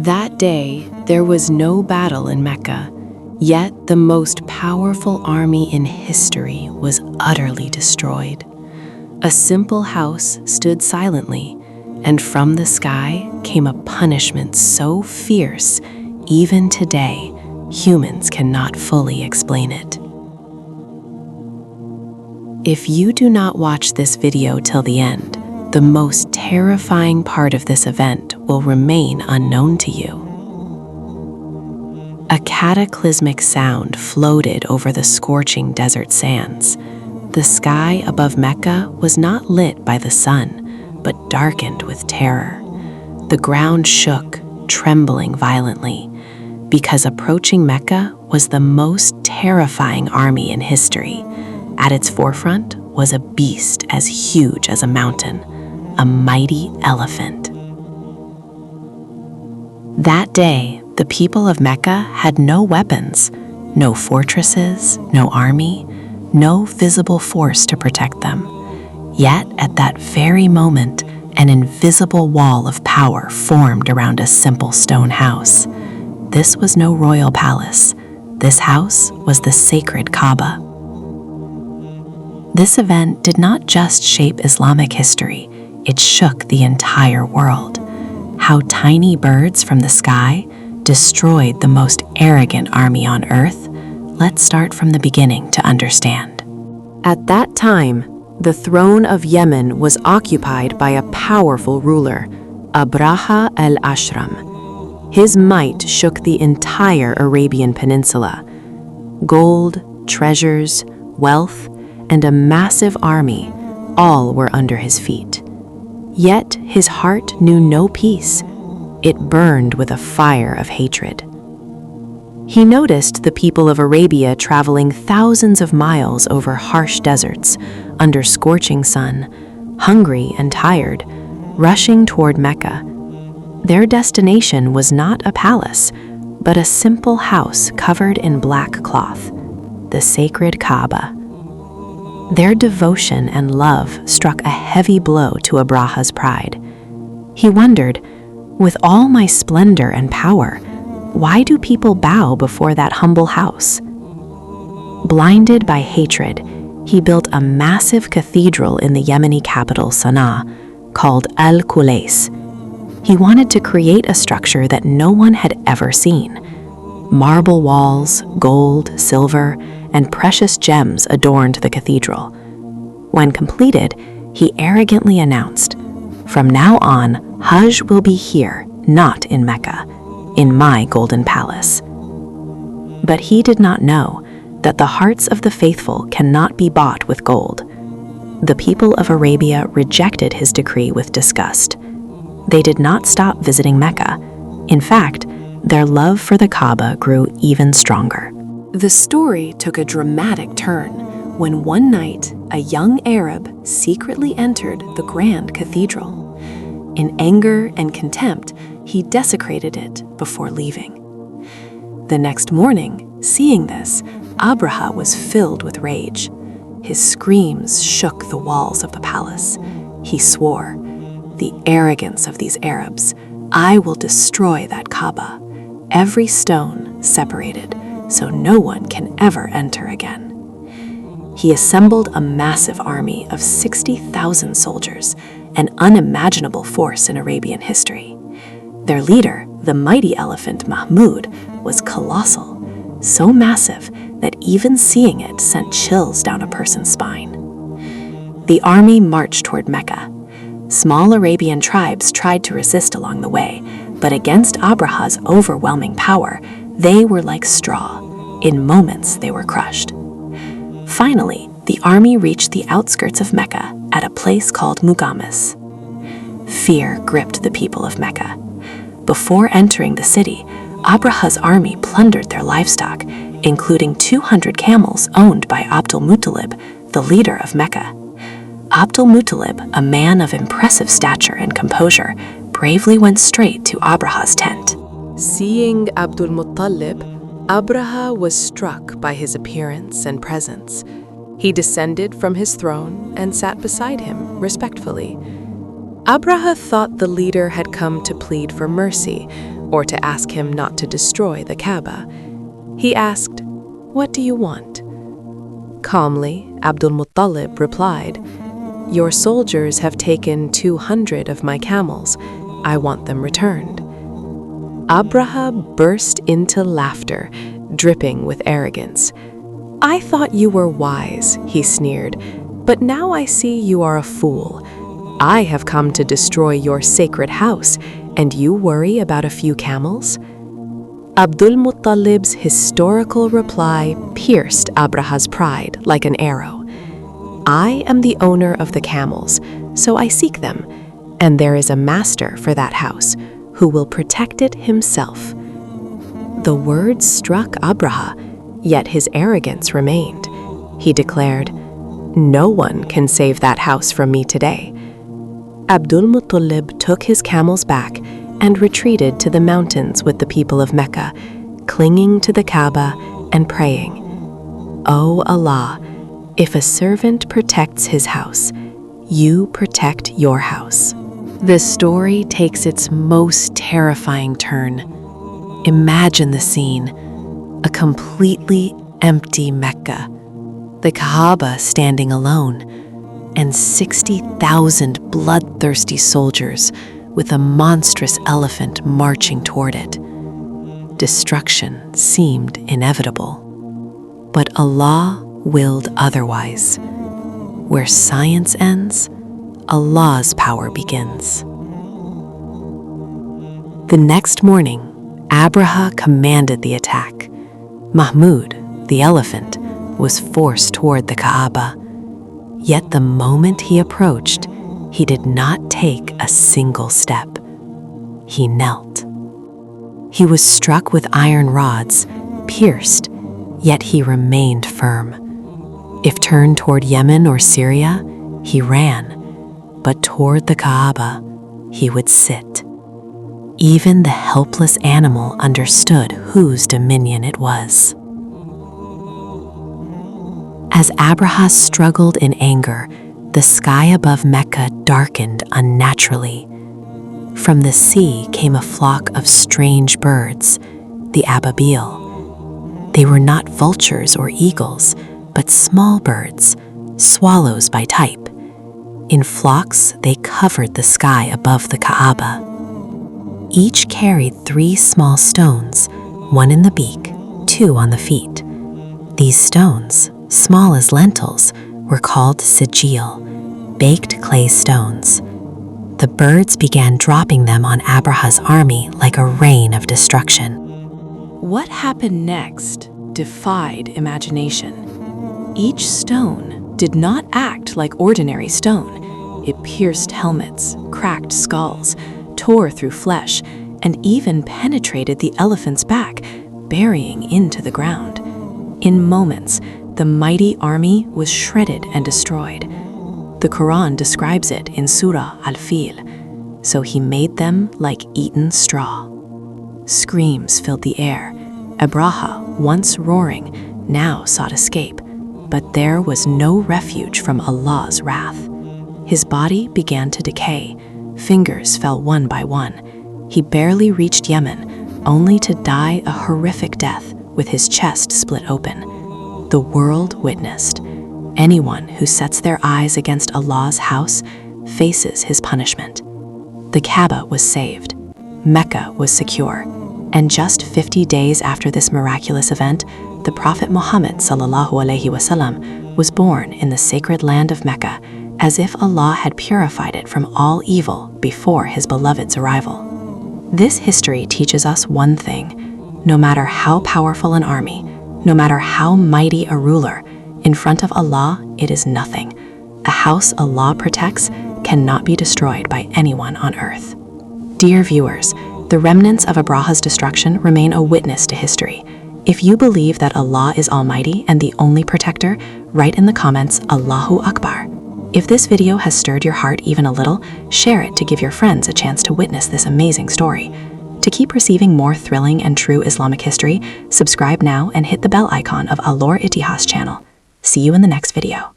That day, there was no battle in Mecca, yet the most powerful army in history was utterly destroyed. A simple house stood silently, and from the sky came a punishment so fierce, even today, humans cannot fully explain it. If you do not watch this video till the end, the most terrifying part of this event will remain unknown to you. A cataclysmic sound floated over the scorching desert sands. The sky above Mecca was not lit by the sun, but darkened with terror. The ground shook, trembling violently, because approaching Mecca was the most terrifying army in history. At its forefront was a beast as huge as a mountain, a mighty elephant. That day, the people of Mecca had no weapons, no fortresses, no army, no visible force to protect them. Yet, at that very moment, an invisible wall of power formed around a simple stone house. This was no royal palace. This house was the sacred Kaaba. This event did not just shape Islamic history, it shook the entire world. How tiny birds from the sky destroyed the most arrogant army on earth, let's start from the beginning to understand. At that time, the throne of Yemen was occupied by a powerful ruler, Abraha al-Ashram. His might shook the entire Arabian Peninsula. Gold, treasures, wealth, and a massive army, all were under his feet. Yet his heart knew no peace. It burned with a fire of hatred. He noticed the people of Arabia traveling thousands of miles over harsh deserts, under scorching sun, hungry and tired, rushing toward Mecca. Their destination was not a palace, but a simple house covered in black cloth, the sacred Kaaba. Their devotion and love struck a heavy blow to Abraha's pride. He wondered, with all my splendor and power, why do people bow before that humble house? Blinded by hatred, he built a massive cathedral in the Yemeni capital Sana'a, called Al-Kulais. He wanted to create a structure that no one had ever seen. Marble walls, gold, silver, and precious gems adorned the cathedral. When completed, he arrogantly announced, "From now on, Hajj will be here, not in Mecca, in my golden palace." But he did not know that the hearts of the faithful cannot be bought with gold. The people of Arabia rejected his decree with disgust. They did not stop visiting Mecca. In fact, their love for the Kaaba grew even stronger. The story took a dramatic turn when one night a young Arab secretly entered the grand cathedral. In anger and contempt, he desecrated it before leaving. The next morning, seeing this, Abraha was filled with rage. His screams shook the walls of the palace. He swore, "The arrogance of these Arabs, I will destroy that Kaaba, every stone separated, so no one can ever enter again." He assembled a massive army of 60,000 soldiers, an unimaginable force in Arabian history. Their leader, the mighty elephant Mahmud, was colossal, so massive that even seeing it sent chills down a person's spine. The army marched toward Mecca. Small Arabian tribes tried to resist along the way, but against Abraha's overwhelming power, they were like straw. In moments, they were crushed. Finally, the army reached the outskirts of Mecca at a place called Muqammas. Fear gripped the people of Mecca. Before entering the city, Abraha's army plundered their livestock, including 200 camels owned by Abdul-Muttalib, the leader of Mecca. Abdul-Muttalib, a man of impressive stature and composure, bravely went straight to Abraha's tent. Seeing Abdul-Muttalib, Abraha was struck by his appearance and presence. He descended from his throne and sat beside him respectfully. Abraha thought the leader had come to plead for mercy, or to ask him not to destroy the Kaaba. He asked, "What do you want?" Calmly, Abdul Muttalib replied, "Your soldiers have taken 200 of my camels. I want them returned." Abraha burst into laughter, dripping with arrogance. "I thought you were wise," he sneered, "but now I see you are a fool. I have come to destroy your sacred house, and you worry about a few camels?" Abdul Muttalib's historical reply pierced Abraha's pride like an arrow. "I am the owner of the camels, so I seek them, and there is a master for that house who will protect it himself." The words struck Abraha, yet his arrogance remained. He declared, "No one can save that house from me today." Abdul Muttalib took his camels back and retreated to the mountains with the people of Mecca, clinging to the Kaaba and praying, "O Allah, if a servant protects his house, you protect your house." The story takes its most terrifying turn. Imagine the scene: a completely empty Mecca, the Kaaba standing alone, and 60,000 bloodthirsty soldiers with a monstrous elephant marching toward it. Destruction seemed inevitable, but Allah willed otherwise. Where science ends, Allah's power begins. The next morning, Abraha commanded the attack. Mahmud, the elephant, was forced toward the Kaaba. Yet the moment he approached, he did not take a single step. He knelt. He was struck with iron rods, pierced, yet he remained firm. If turned toward Yemen or Syria, he ran, but toward the Kaaba, he would sit. Even the helpless animal understood whose dominion it was. As Abraha struggled in anger, the sky above Mecca darkened unnaturally. From the sea came a flock of strange birds, the ababil. They were not vultures or eagles, but small birds, swallows by type. In flocks, they covered the sky above the Kaaba. Each carried 3 small stones, 1 in the beak, 2 on the feet. These stones, small as lentils, were called sijil, baked clay stones. The birds began dropping them on Abraha's army like a rain of destruction. What happened next defied imagination. Each stone did not act like ordinary stone. It pierced helmets, cracked skulls, tore through flesh, and even penetrated the elephant's back, burying into the ground. In moments, the mighty army was shredded and destroyed. The Qur'an describes it in Surah Al-Fil, so he made them like eaten straw. Screams filled the air. Abraha, once roaring, now sought escape, but there was no refuge from Allah's wrath. His body began to decay. Fingers fell one by one. He barely reached Yemen, only to die a horrific death with his chest split open. The world witnessed. Anyone who sets their eyes against Allah's house faces his punishment. The Kaaba was saved. Mecca was secure. And just 50 days after this miraculous event, the Prophet Muhammad ﷺ was born in the sacred land of Mecca, as if Allah had purified it from all evil before his beloved's arrival. This history teaches us one thing: no matter how powerful an army, no matter how mighty a ruler, in front of Allah, it is nothing. A house Allah protects cannot be destroyed by anyone on earth. Dear viewers, the remnants of Abraha's destruction remain a witness to history. If you believe that Allah is almighty and the only protector, write in the comments, Allahu Akbar. If this video has stirred your heart even a little, share it to give your friends a chance to witness this amazing story. To keep receiving more thrilling and true Islamic history, subscribe now and hit the bell icon of Allure Itihas channel. See you in the next video.